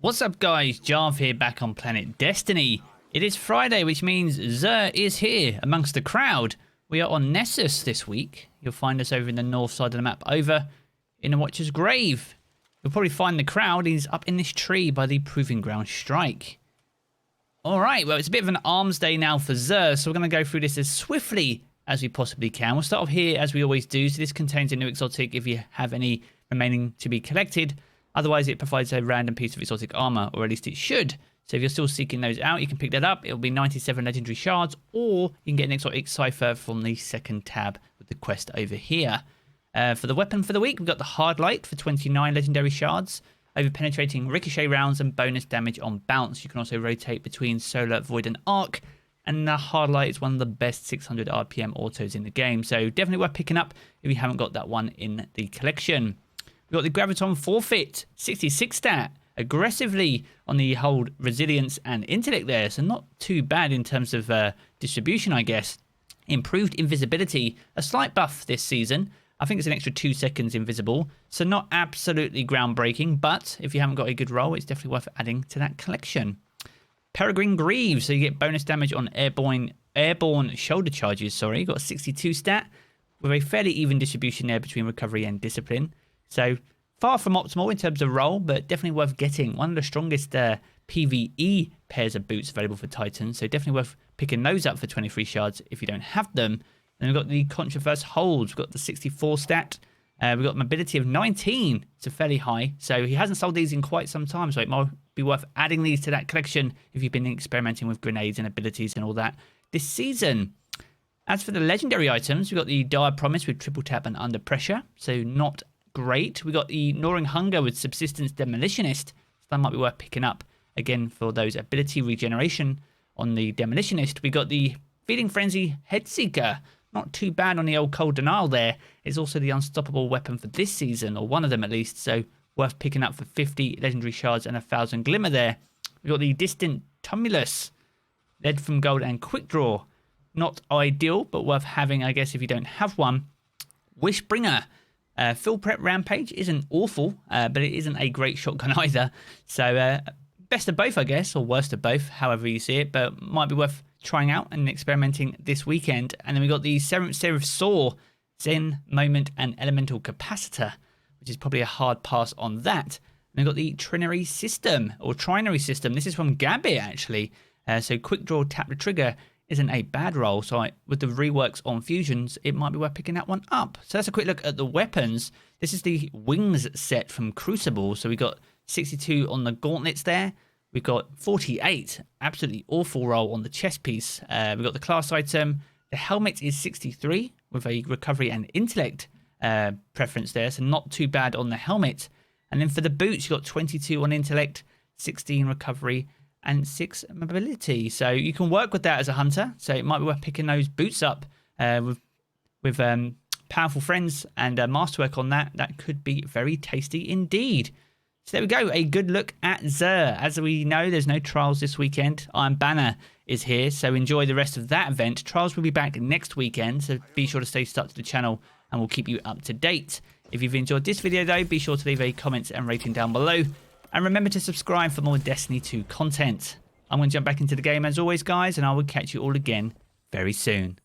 What's up guys, Jarv here back on Planet Destiny. It is Friday, which means Xur is here amongst the crowd. We are on Nessus this week. You'll find us over in the north side of the map, over in the Watcher's Grave. You'll probably find the crowd. He's up in this tree by the Proving Ground Strike. Alright, well it's a bit of an arms day now for Xur, so we're going to go through this as swiftly as we possibly can. We'll start off here as we always do. So this contains a new exotic if you have any remaining to be collected. Otherwise, it provides a random piece of exotic armor, or at least it should. So if you're still seeking those out, you can pick that up. It'll be 97 legendary shards, or you can get an exotic cipher from the second tab with the quest over here. For the weapon for the week, we've got the Hard Light for 29 legendary shards, over penetrating ricochet rounds and bonus damage on bounce. You can also rotate between Solar, Void, and Arc. And the Hard Light is one of the best 600 RPM autos in the game. So definitely worth picking up if you haven't got that one in the collection. We've got the Graviton Forfeit, 66 stat, aggressively on the hold resilience and intellect there, so not too bad in terms of distribution, I guess. Improved invisibility, a slight buff this season. I think it's an extra 2 seconds invisible, so not absolutely groundbreaking, but if you haven't got a good roll, it's definitely worth adding to that collection. Peregrine Greaves, so you get bonus damage on airborne shoulder charges, You've got a 62 stat, with a fairly even distribution there between recovery and discipline. So far from optimal in terms of roll, but definitely worth getting. One of the strongest PvE pairs of boots available for Titans, so definitely worth picking those up for 23 shards if you don't have them. Then we've got the Controverse Holds. We've got the 64 stat. We've got mobility of 19, so fairly high. So he hasn't sold these in quite some time, so it might be worth adding these to that collection if you've been experimenting with grenades and abilities and all that this season. As for the legendary items, we've got the Dire Promise with triple tap and under pressure, so not great. We got the Gnawing Hunger with Subsistence Demolitionist, so that might be worth picking up again for those ability regeneration on the Demolitionist. We got the Feeding Frenzy Headseeker, not too bad on the old Cold Denial there. It's also the unstoppable weapon for this season, or one of them at least, so worth picking up for 50 legendary shards and 1,000 glimmer there. We got the Distant Tumulus, Lead from Gold and Quick Draw, not ideal, but worth having, I guess, if you don't have one. Wishbringer. Full Prep Rampage isn't awful, but it isn't a great shotgun either. So best of both, I guess, or worst of both, however you see it, but might be worth trying out and experimenting this weekend. And then we got the 7th Saw, Zen, Moment, and Elemental Capacitor, which is probably a hard pass on that. And we've got the Trinary System, or Trinary System. This is from Gambit, actually. So Quick Draw, Tap the Trigger isn't a bad roll, so with the reworks on fusions, it might be worth picking that one up. So that's a quick look at the weapons. This is the Wings set from Crucible, so we got 62 on the gauntlets there. We've got 48, absolutely awful roll on the chest piece. We've got the class item. The helmet is 63 with a recovery and intellect preference there, so not too bad on the helmet. And then for the boots, you've got 22 on intellect, 16 recovery, and 6 mobility. So you can work with that as a hunter. So it might be worth picking those boots up with powerful friends and masterwork on that. That could be very tasty indeed. So there we go. A good look at Xur. As we know, there's no trials this weekend. Iron Banner is here, so enjoy the rest of that event. Trials will be back next weekend, so be sure to stay stuck to the channel and we'll keep you up to date. If you've enjoyed this video though, be sure to leave a comment and rating down below. And remember to subscribe for more Destiny 2 content. I'm going to jump back into the game as always, guys, and I will catch you all again very soon.